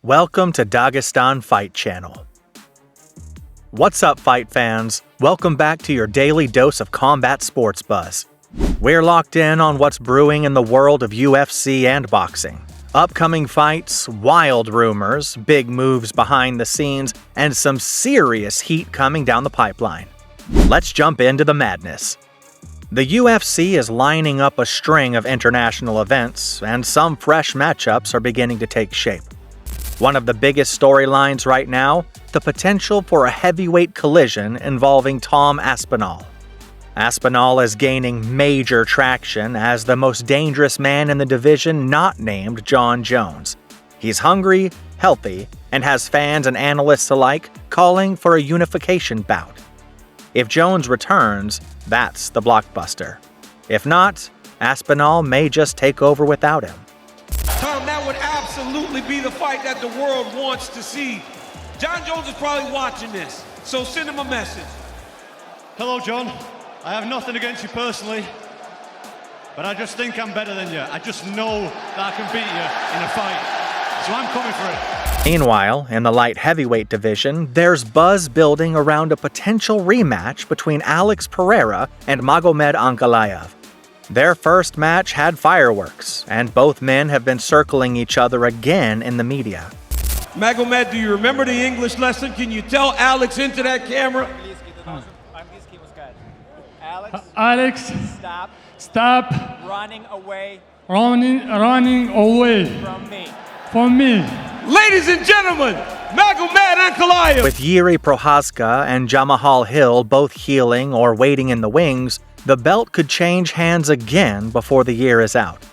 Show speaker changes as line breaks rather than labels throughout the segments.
Welcome to Dagestan Fight Channel. What's up, fight fans? Welcome back to your daily dose of combat sports buzz. We're locked in on what's brewing in the world of UFC and boxing. Upcoming fights, wild rumors, big moves behind the scenes, and some serious heat coming down the pipeline. Let's jump into the madness. The UFC is lining up a string of international events, and some fresh matchups are beginning to take shape. One of the biggest storylines right now, the potential for a heavyweight collision involving Tom Aspinall. Aspinall is gaining major traction as the most dangerous man in the division not named John Jones. He's hungry, healthy, and has fans and analysts alike calling for a unification bout. If Jones returns, that's the blockbuster. If not, Aspinall may just take over without him.
Tom, that would absolutely be the fight that the world wants to see. John Jones is probably watching this, so send him a message.
Hello, John. I have nothing against you personally, but I just think I'm better than you. I just know that I can beat you in a fight, so I'm coming for it.
Meanwhile, in the light heavyweight division, there's buzz building around a potential rematch between Alex Pereira and Magomed Ankalaev. Their first match had fireworks, and both men have been circling each other again in the media.
Magomed, do you remember the English lesson? Can you tell Alex into that camera?
Alex, stop
running away
from me.
Ladies and gentlemen, Magomed Ankalaev.
With Yuri Prochazka and Jamahal Hill both healing or waiting in the wings, the belt could change hands again before the year is out.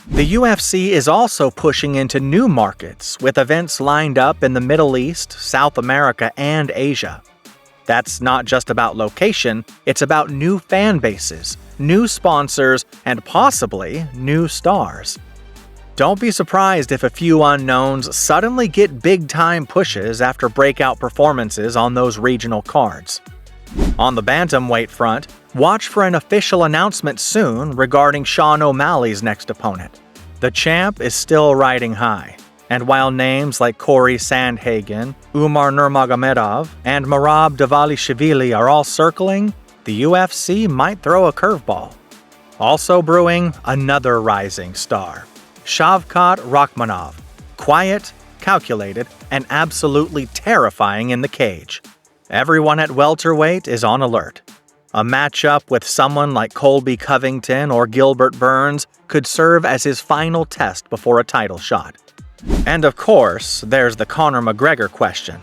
The UFC is also pushing into new markets with events lined up in the Middle East, South America, and Asia. That's not just about location, it's about new fan bases, new sponsors, and possibly new stars. Don't be surprised if a few unknowns suddenly get big-time pushes after breakout performances on those regional cards. On the bantamweight front, watch for an official announcement soon regarding Sean O'Malley's next opponent. The champ is still riding high, and while names like Corey Sandhagen, Umar Nurmagomedov, and Merab Dvalishvili are all circling, the UFC might throw a curveball. Also brewing, another rising star, Shavkat Rakhmonov. Quiet, calculated, and absolutely terrifying in the cage. Everyone at welterweight is on alert. A matchup with someone like Colby Covington or Gilbert Burns could serve as his final test before a title shot. And of course, there's the Conor McGregor question.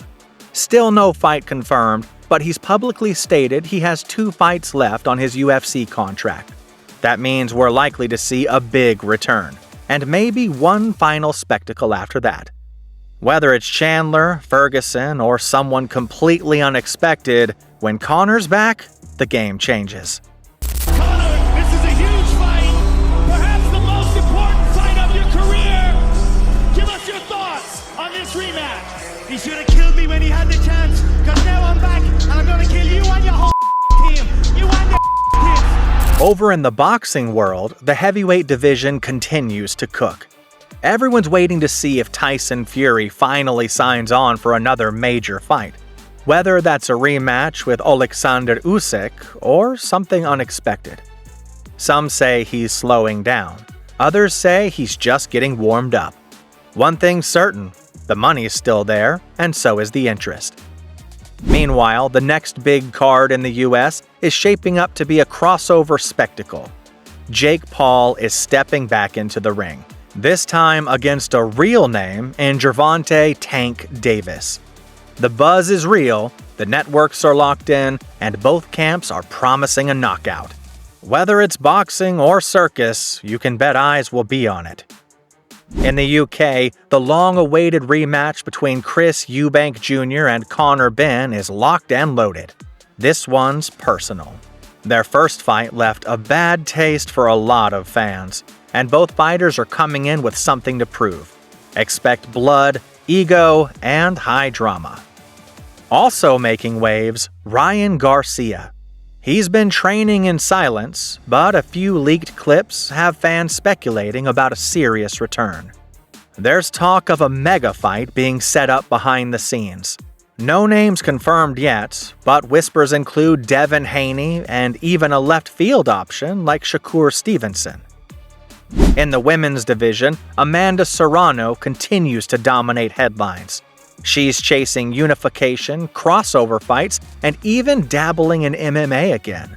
Still no fight confirmed, but he's publicly stated he has 2 fights left on his UFC contract. That means we're likely to see a big return, and maybe one final spectacle after that. Whether it's Chandler, Ferguson, or someone completely unexpected, when Conor's back, the game changes.
Conor, this is a huge fight, perhaps the most important fight of your career. Give us your thoughts on this rematch. He should have killed me when he had the chance, because now I'm back and I'm going to kill you and your whole team. You and your kids.
Over in the boxing world, the heavyweight division continues to cook. Everyone's waiting to see if Tyson Fury finally signs on for another major fight. Whether that's a rematch with Alexander Usyk or something unexpected. Some say he's slowing down. Others say he's just getting warmed up. One thing's certain, the money's still there, and so is the interest. Meanwhile, the next big card in the US is shaping up to be a crossover spectacle. Jake Paul is stepping back into the ring. This time against a real name in Gervonta "Tank" Davis. The buzz is real, the networks are locked in, and both camps are promising a knockout. Whether it's boxing or circus, you can bet eyes will be on it. In the UK, the long-awaited rematch between Chris Eubank Jr. and Conor Benn is locked and loaded. This one's personal. Their first fight left a bad taste for a lot of fans, and both fighters are coming in with something to prove. Expect blood, ego, and high drama. Also making waves, Ryan Garcia. He's been training in silence, but a few leaked clips have fans speculating about a serious return. There's talk of a mega fight being set up behind the scenes. No names confirmed yet, but whispers include Devin Haney and even a left field option like Shakur Stevenson. In the women's division, Amanda Serrano continues to dominate headlines. She's chasing unification, crossover fights, and even dabbling in MMA again.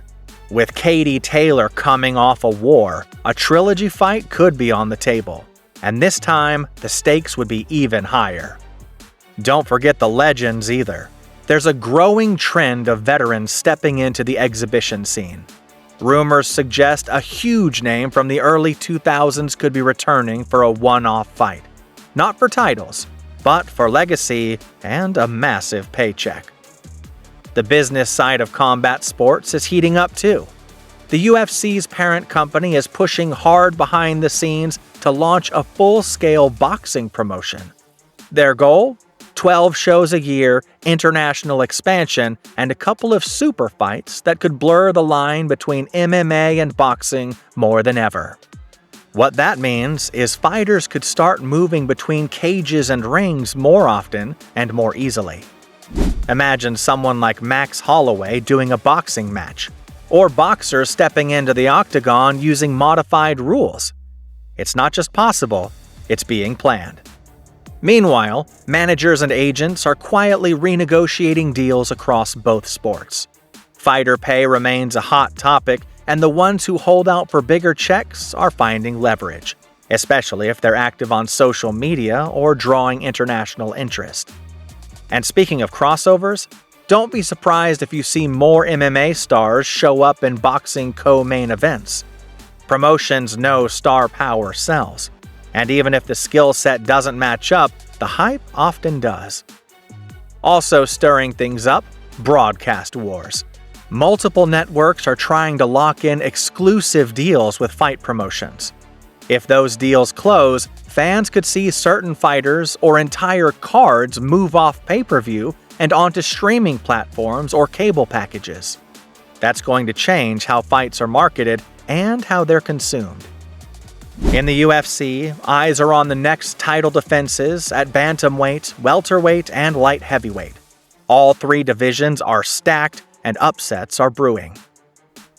With Katie Taylor coming off a war, a trilogy fight could be on the table. And this time, the stakes would be even higher. Don't forget the legends either. There's a growing trend of veterans stepping into the exhibition scene. Rumors suggest a huge name from the early 2000s could be returning for a one-off fight. Not for titles, but for legacy and a massive paycheck. The business side of combat sports is heating up too. The UFC's parent company is pushing hard behind the scenes to launch a full-scale boxing promotion. Their goal? 12 shows a year, international expansion, and a couple of super fights that could blur the line between MMA and boxing more than ever. What that means is fighters could start moving between cages and rings more often and more easily. Imagine someone like Max Holloway doing a boxing match, or boxers stepping into the octagon using modified rules. It's not just possible, it's being planned. Meanwhile, managers and agents are quietly renegotiating deals across both sports. Fighter pay remains a hot topic, and the ones who hold out for bigger checks are finding leverage, especially if they're active on social media or drawing international interest. And speaking of crossovers, don't be surprised if you see more MMA stars show up in boxing co-main events. Promotions know star power sells, and even if the skill set doesn't match up, the hype often does. Also stirring things up, broadcast wars. Multiple networks are trying to lock in exclusive deals with fight promotions. If those deals close, fans could see certain fighters or entire cards move off pay-per-view and onto streaming platforms or cable packages. That's going to change how fights are marketed and how they're consumed. In the UFC, eyes are on the next title defenses at bantamweight, welterweight, and light heavyweight. All three divisions are stacked and upsets are brewing.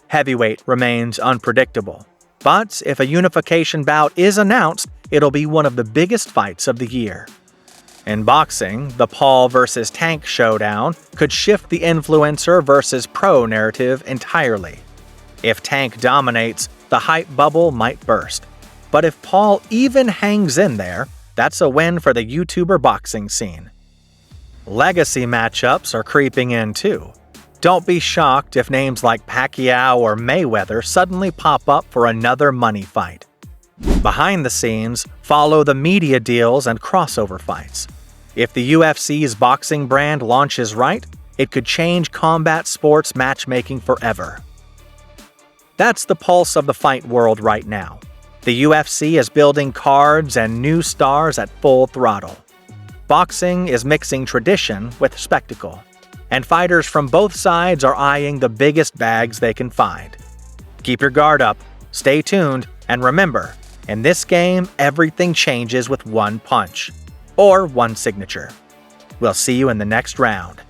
Heavyweight remains unpredictable, but if a unification bout is announced, it'll be one of the biggest fights of the year. In boxing, the Paul versus Tank showdown could shift the influencer versus pro narrative entirely. If Tank dominates, the hype bubble might burst. But if Paul even hangs in there, that's a win for the YouTuber boxing scene. Legacy matchups are creeping in too. Don't be shocked if names like Pacquiao or Mayweather suddenly pop up for another money fight. Behind the scenes, follow the media deals and crossover fights. If the UFC's boxing brand launches right, it could change combat sports matchmaking forever. That's the pulse of the fight world right now. The UFC is building cards and new stars at full throttle. Boxing is mixing tradition with spectacle, and fighters from both sides are eyeing the biggest bags they can find. Keep your guard up, stay tuned, and remember, in this game, everything changes with one punch, or one signature. We'll see you in the next round.